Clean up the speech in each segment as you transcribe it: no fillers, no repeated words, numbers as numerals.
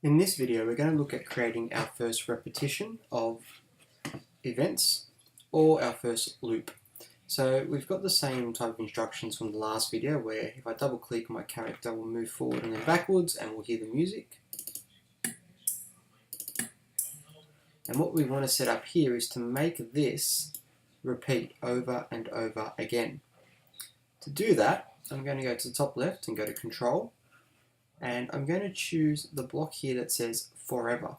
In this video, we're going to look at creating our first repetition of events or our first loop. So we've got the same type of instructions from the last video where if I double click, my character will move forward and then backwards and we'll hear the music. And what we want to set up here is to make this repeat over and over again. To do that, I'm going to go to the top left and go to Control, and I'm going to choose the block here that says Forever.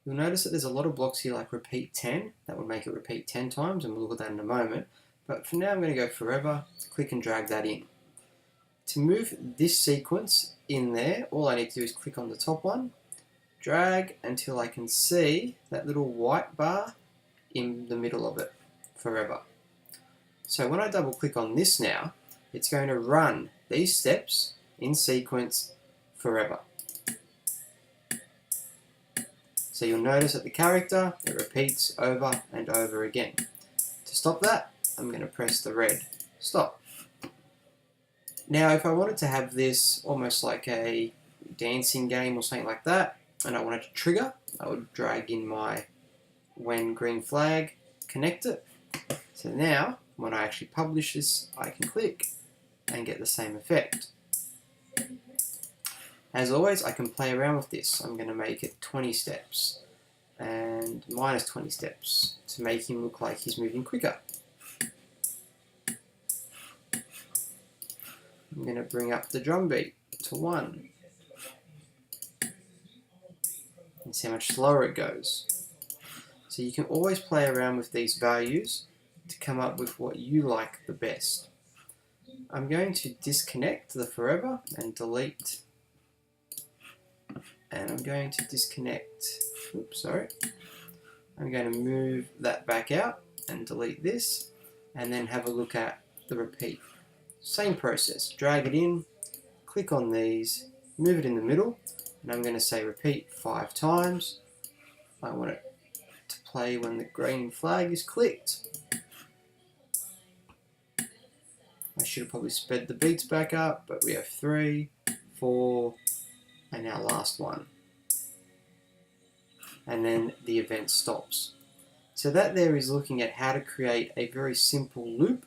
You'll notice that there's a lot of blocks here like repeat 10, that would make it repeat 10 times, and we'll look at that in a moment. But for now I'm going to go Forever, click and drag that in. To move this sequence in there, all I need to do is click on the top one, drag until I can see that little white bar in the middle of it, Forever. So when I double click on this now, it's going to run these steps in sequence forever. So you'll notice that the character, it repeats over and over again. To stop that, I'm going to press the red stop. Now if I wanted to have this almost like a dancing game or something like that, and I wanted to trigger, I would drag in my when green flag, connect it. So now, when I actually publish this, I can click and get the same effect. As always, I can play around with this. I'm going to make it 20 steps and minus 20 steps to make him look like he's moving quicker. I'm going to bring up the drum beat to 1 and see how much slower it goes. So you can always play around with these values to come up with what you like the best. I'm going to disconnect the forever and delete, and I'm going to disconnect, I'm going to move that back out and delete this, and then have a look at the repeat. Same process, drag it in, click on these, move it in the middle, and I'm going to say repeat 5 times. I want it to play when the green flag is clicked. I should have probably sped the beats back up, but we have 3, 4, and our last one. And then the event stops. So that there is looking at how to create a very simple loop